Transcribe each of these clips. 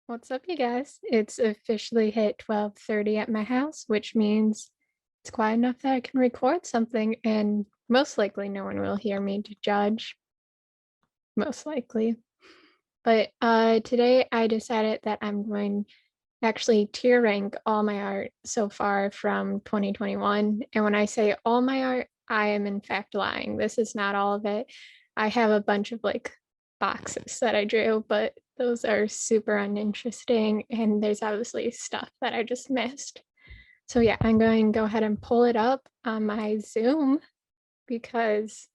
What's up, you guys? It's officially hit 12:30 at my house, which means it's quiet enough that I can record something, and most likely no one will hear me to judge. Most likely. But today I decided that I'm going to actually tier rank all my art so far from 2021. And when I say all my art, I am in fact lying. This is not all of it. I have a bunch of like boxes that I drew, but those are super uninteresting. And there's obviously stuff that I just missed. So yeah, I'm going to go ahead and pull it up on my Zoom because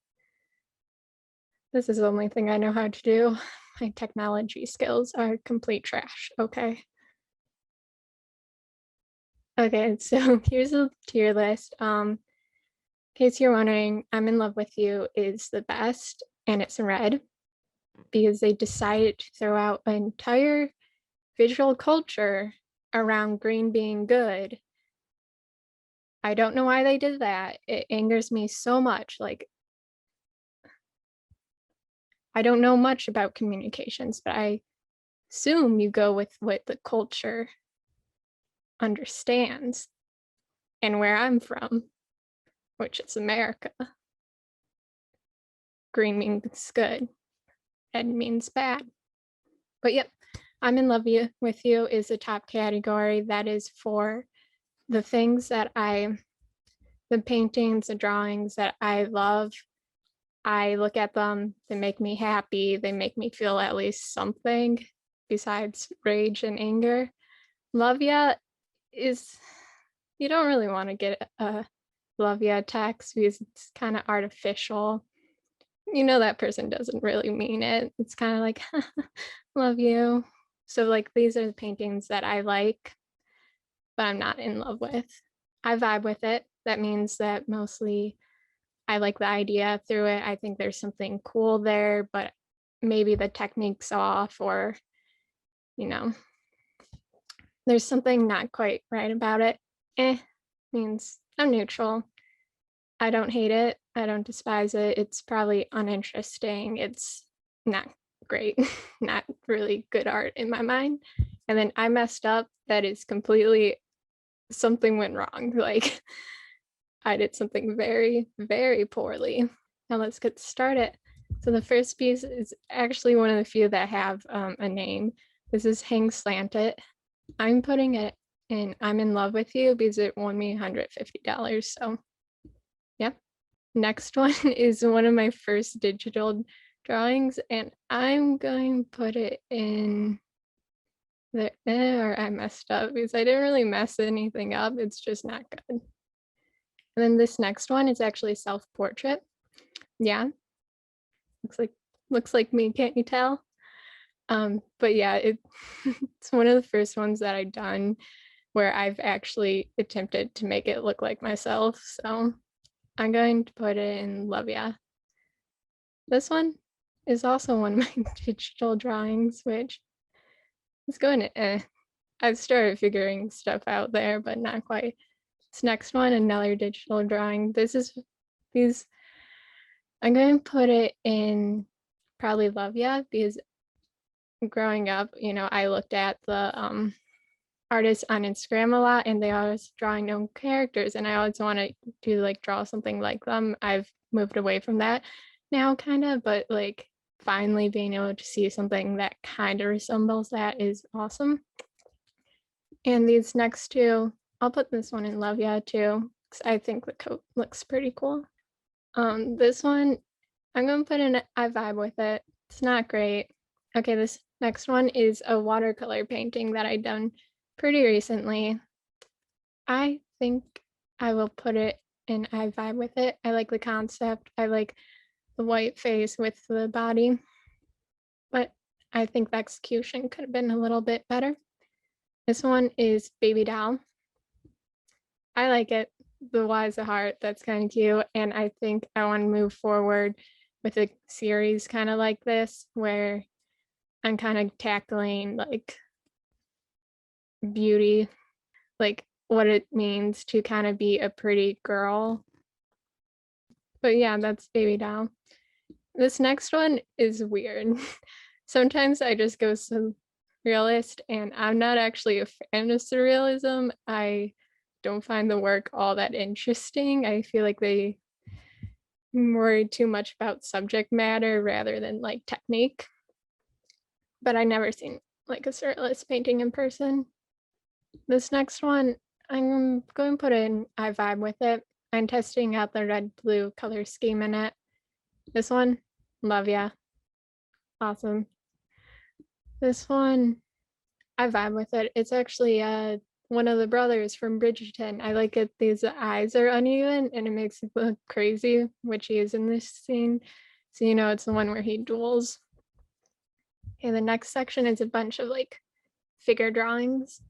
this is the only thing I know how to do. My technology skills are complete trash. Okay. Okay, so here's a tier list. In case you're wondering, I'm in Love with You is the best, and it's in red because they decided to throw out an entire visual culture around green being good. I don't know why they did that. It angers me so much. Like, I don't know much about communications, but I assume you go with what the culture understands and where I'm from, which is America. Green means good, red means bad. But yep, I'm in love with you is the top category. That is for the things that the paintings, the drawings that I love. I look at them, they make me happy. They make me feel at least something besides rage and anger. Love ya is, you don't really want to get a love ya text because it's kind of artificial. You know that person doesn't really mean it. It's kind of like, love you. So like these are the paintings that I like, but I'm not in love with. I vibe with it. That means that mostly I like the idea through it. I think there's something cool there, but maybe the technique's off or, you know, there's something not quite right about it. Means I'm neutral. I don't hate it. I don't despise it. It's probably uninteresting. It's not great, not really good art in my mind. And then I messed up. That is completely something went wrong. Like I did something very, very poorly. Now let's get started. So the first piece is actually one of the few that have a name. This is Hang Slanted. I'm putting it in I'm in love with you because it won me $150. So yeah. Next one is one of my first digital drawings, and I'm going to put it in there. Or I messed up because I didn't really mess anything up. It's just not good. And then this next one is actually self-portrait. Yeah, looks like me. Can't you tell? But yeah, it's one of the first ones that I've done where I've actually attempted to make it look like myself. So I'm going to put it in Love Ya. This one is also one of my digital drawings, which is going to, I've started figuring stuff out there, but not quite. This next one, another digital drawing. These, I'm going to put it in probably Love Ya because growing up, I looked at the artists on Instagram a lot and they always drawing known characters and I always want to like draw something like them. I've moved away from that now kind of, but like finally being able to see something that kind of resembles that is awesome. And these next two, I'll put this one in Love Ya too because I think the coat looks pretty cool. This one I'm gonna put in I vibe with it. It's not great. Okay, this next one is a watercolor painting that I done pretty recently. I think I will put it in I vibe with it. I like the concept. I like the white face with the body, but I think the execution could have been a little bit better. This one is Baby Doll. I like it. The Wise of Heart, that's kind of cute. And I think I want to move forward with a series kind of like this where I'm kind of tackling like beauty, like what it means to kind of be a pretty girl. But yeah, that's Baby Doll. This next one is weird. Sometimes I just go realist, and I'm not actually a fan of surrealism. I don't find the work all that interesting. I feel like they worry too much about subject matter rather than like technique. But I never seen like a surrealist painting in person. This next one, I'm going to put in I vibe with it. I'm testing out the red blue color scheme in it. This one, love ya. Awesome. This one, I vibe with it. It's actually one of the brothers from Bridgerton. I like it. These eyes are uneven and it makes it look crazy, which he is in this scene. So you know it's the one where he duels. Okay, the next section is a bunch of like figure drawings.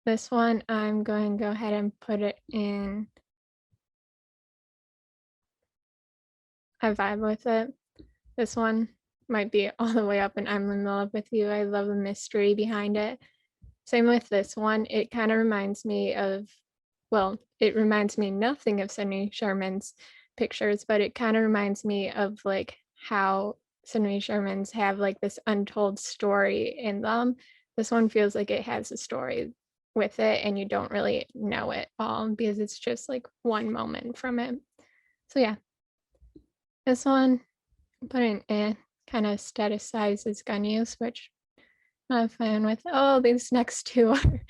This one, I'm going to go ahead and put it in I vibe with it. This one might be all the way up and I'm in love with you. I love the mystery behind it. Same with this one. It kind of reminds me of, well, it reminds me nothing of Cindy Sherman's pictures, but it kind of reminds me of like how Cindy Sherman's have like this untold story in them. This one feels like it has a story with it and you don't really know it all because it's just like one moment from it. So yeah, this one, put in kind of aestheticizes gun use, which I'm fine with. Oh, these next two are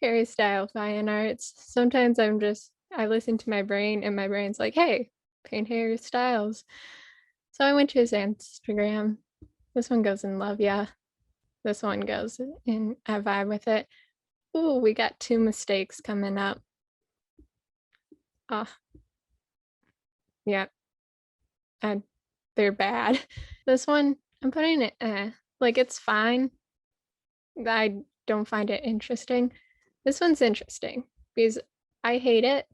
Harry Styles fine arts. Sometimes I listen to my brain and my brain's like, hey, paint Harry Styles. So I went to his Instagram. This one goes in love, yeah. This one goes in I vibe with it. Ooh, we got two mistakes coming up. Oh, yeah, they're bad. This one, I'm putting it like it's fine. I don't find it interesting. This one's interesting because I hate it,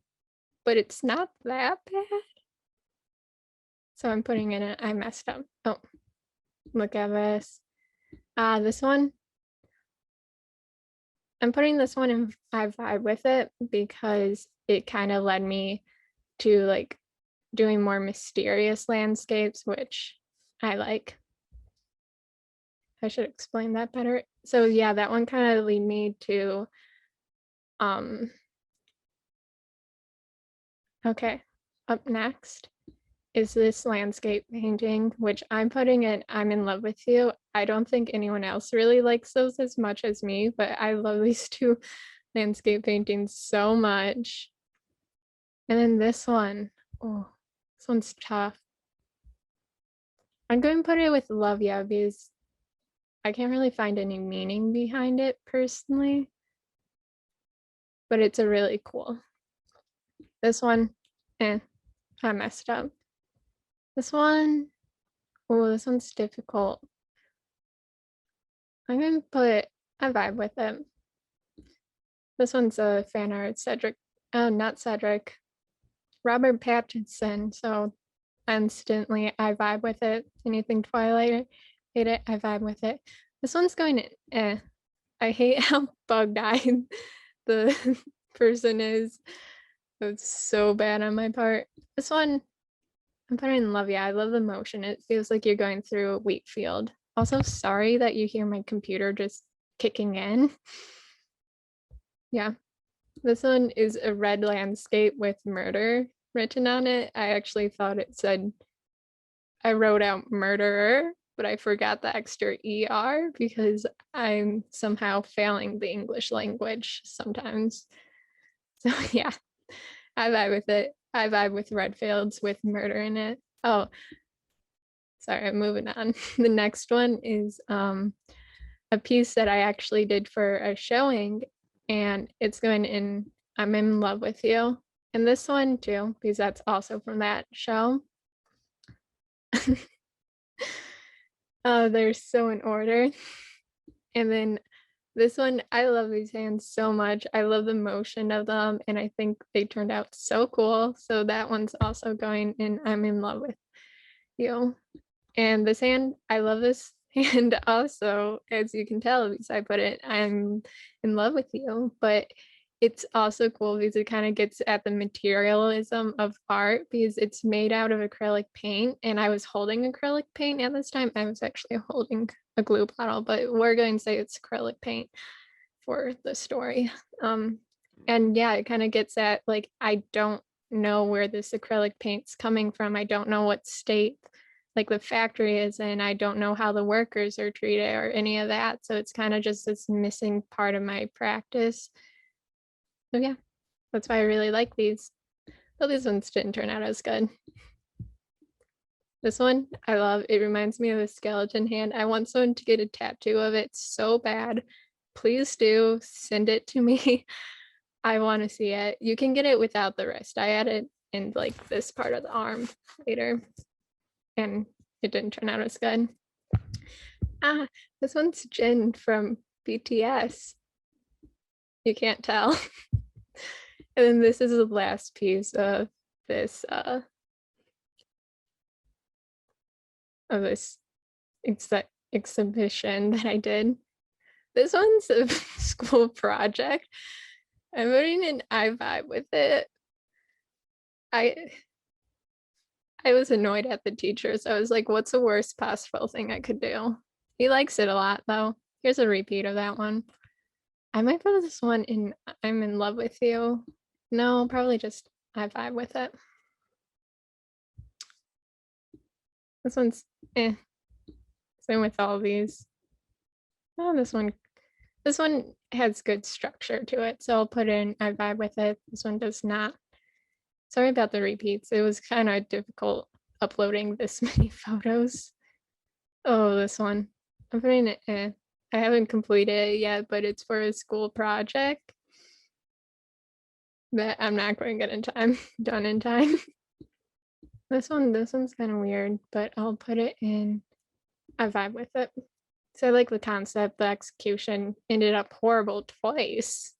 but it's not that bad. So I'm putting in it. I messed up. Oh, look at this. This one, I'm putting this one in I vibe with it because it kind of led me to like doing more mysterious landscapes, which I like. I should explain that better. So yeah, that one kind of lead me to okay, up next is this landscape painting, which I'm putting in I'm in love with you. I don't think anyone else really likes those as much as me, but I love these two landscape paintings so much. And then this one, oh, this one's tough. I'm going to put it with love ya because I can't really find any meaning behind it personally, but it's a really cool. This one, I messed up. This one, oh, this one's difficult. I'm going to put I vibe with it. This one's a fan art, Cedric. Oh, not Cedric. Robert Pattinson. So instantly I vibe with it. Anything Twilight, hate it, I vibe with it. This one's going I hate how bugged-eyed the person is. It's so bad on my part. This one, I'm putting in love. Yeah, I love the motion. It feels like you're going through a wheat field. Also, sorry that you hear my computer just kicking in. Yeah, this one is a red landscape with murder written on it. I actually thought it said, I wrote out murderer, but I forgot the extra ER because I'm somehow failing the English language sometimes. So yeah, I vibe with it. I vibe with red fields with murder in it. Oh, sorry, I'm moving on. The next one is a piece that I actually did for a showing, and it's going in I'm in love with you. And this one too, because that's also from that show. They're so in order. And then this one, I love these hands so much. I love the motion of them, and I think they turned out so cool. So that one's also going in I'm in love with you. And this hand, I love this hand also, as you can tell, because I put it, I'm in love with you. But it's also cool because it kind of gets at the materialism of art because it's made out of acrylic paint. And I was holding acrylic paint at this time. I was actually holding a glue bottle, but we're going to say it's acrylic paint for the story. And yeah, it kind of gets at like, I don't know where this acrylic paint's coming from. I don't know what state like the factory is in. I don't know how the workers are treated or any of that. So it's kind of just this missing part of my practice. So yeah, that's why I really like these. But these ones didn't turn out as good. This one I love. It reminds me of a skeleton hand. I want someone to get a tattoo of it so bad. Please do send it to me. I want to see it. You can get it without the wrist. I had it in like this part of the arm later and it didn't turn out as good. This one's Jin from BTS. You can't tell. And then this is the last piece of this exhibition that I did. This one's a school project. I'm putting an I vibe with it. I was annoyed at the teacher, so I was like, what's the worst possible thing I could do? He likes it a lot though. Here's a repeat of that one. I might put this one in I'm in love with you. No, probably just I vibe with it. This one's Same with all these. Oh, this one has good structure to it, so I'll put in I vibe with it. This one does not. Sorry about the repeats. It was kind of difficult uploading this many photos. Oh, this one. I'm putting it in. I haven't completed it yet, but it's for a school project that I'm not going to get in time, done in time. This one's kind of weird, but I'll put it in. I vibe with it. So I like the concept. The execution ended up horrible twice.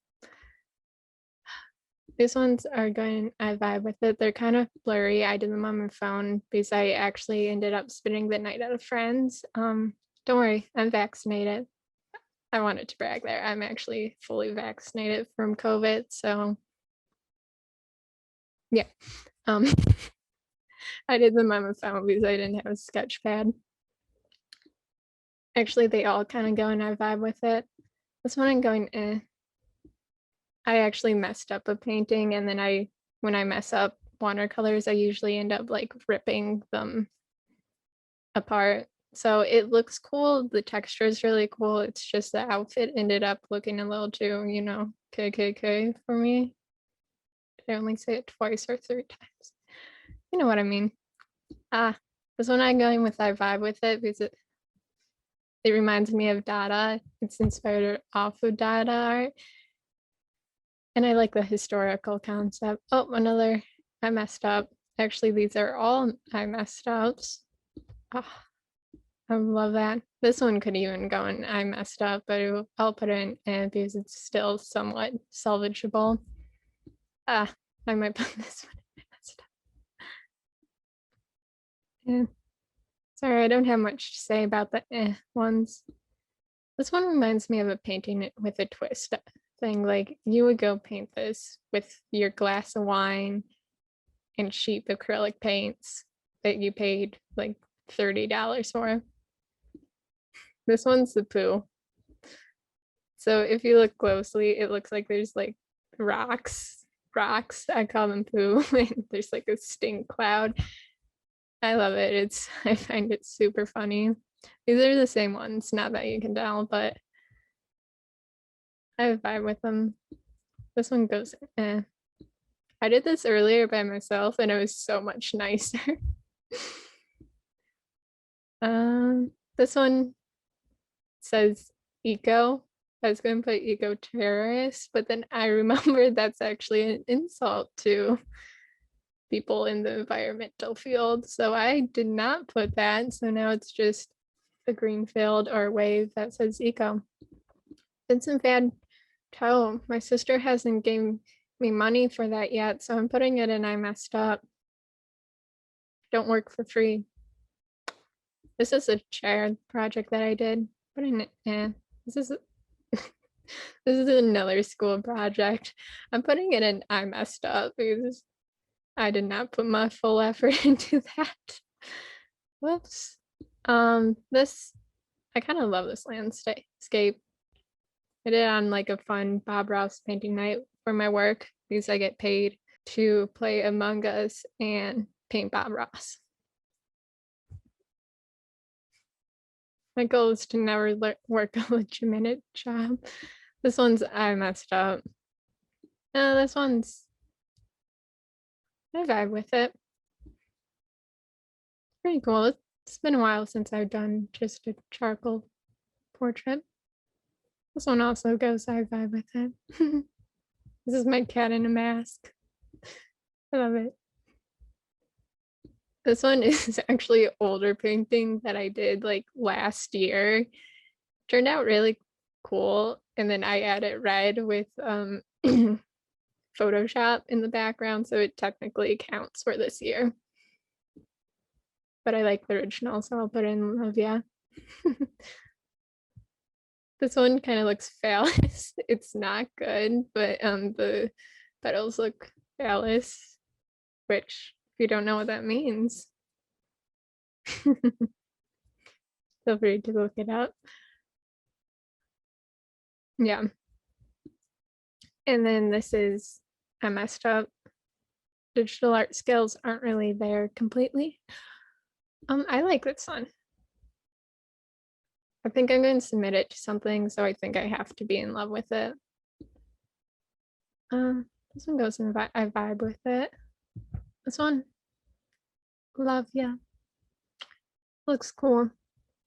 These ones are going, I vibe with it. They're kind of blurry. I did them on my phone because I actually ended up spending the night at a friend's. Don't worry, I'm vaccinated. I wanted to brag there. I'm actually fully vaccinated from COVID. So yeah. I did them on my phone because I didn't have a sketch pad. Actually, they all kind of go and I vibe with it. This one I'm going, I actually messed up a painting, and then when I mess up watercolors, I usually end up like ripping them apart. So it looks cool. The texture is really cool. It's just the outfit ended up looking a little too, KKK for me. Did I only say it twice or 3 times? You know what I mean. This one I'm going with I vibe with it because it reminds me of Dada. It's inspired off of Dada art. And I like the historical concept. Oh, another, I messed up. Actually, these are all I messed ups. Oh, I love that. This one could even go in I messed up, but I'll put it in because it's still somewhat salvageable. I might put this one in I messed up. Yeah. Sorry, I don't have much to say about the ones. This one reminds me of a painting with a twist thing. Like you would go paint this with your glass of wine and cheap acrylic paints that you paid like $30 for. This one's the poo. So if you look closely, it looks like there's like rocks. I call them poo. And there's like a stink cloud. I love it. I find it super funny. These are the same ones, not that you can tell, but I vibe with them. This one goes, I did this earlier by myself and it was so much nicer. This one says eco. I was going to put eco terrorist, but then I remembered that's actually an insult to people in the environmental field. So I did not put that. So now it's just a green field or wave that says eco. Vincent Van Toe. My sister hasn't given me money for that yet, so I'm putting it in I messed up. Don't work for free. This is a chair project that I did. Put in it. This is This is another school project. I'm putting it in I messed up because I did not put my full effort into that. Whoops. This, I kind of love this landscape. I did it on like a fun Bob Ross painting night for my work because I get paid to play Among Us and paint Bob Ross. My goal is to never work a legitimate job. This one's I messed up. No, this one's I vibe with it. Pretty cool. It's been a while since I've done just a charcoal portrait. This one also goes I vibe with it. This is my cat in a mask. I love it. This one is actually an older painting that I did like last year. Turned out really cool. And then I added red with Photoshop in the background, so it technically counts for this year. But I like the original, so I'll put in love, yeah. This one kind of looks phallus. It's not good, but the petals look phallus, which if you don't know what that means, feel free to look it up. Yeah. And then this is I messed up. Digital art skills aren't really there completely. I like this one. I think I'm going to submit it to something, so I think I have to be in love with it. This one goes in I vibe with it. This one, love, yeah. Looks cool.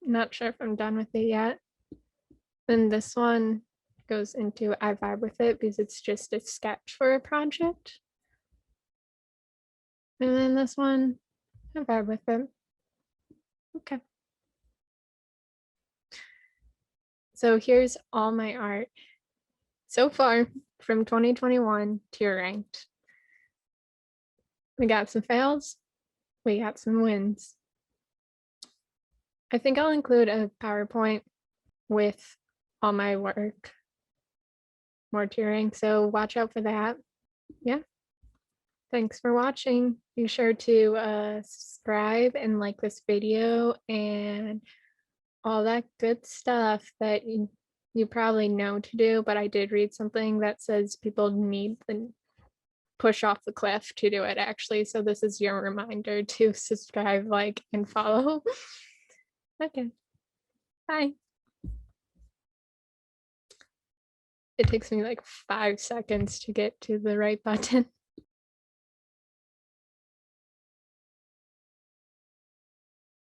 Not sure if I'm done with it yet. Then this one goes into I vibe with it because it's just a sketch for a project. And then this one, I vibe with it. Okay. So here's all my art so far from 2021 tier ranked. We got some fails, we got some wins. I think I'll include a PowerPoint with all my work, more tiering, so watch out for that. Yeah. Thanks for watching. Be sure to subscribe and like this video and all that good stuff that you probably know to do, but I did read something that says people need the push off the cliff to do it actually. So this is your reminder to subscribe, like, and follow. Okay, bye. It takes me like 5 seconds to get to the right button.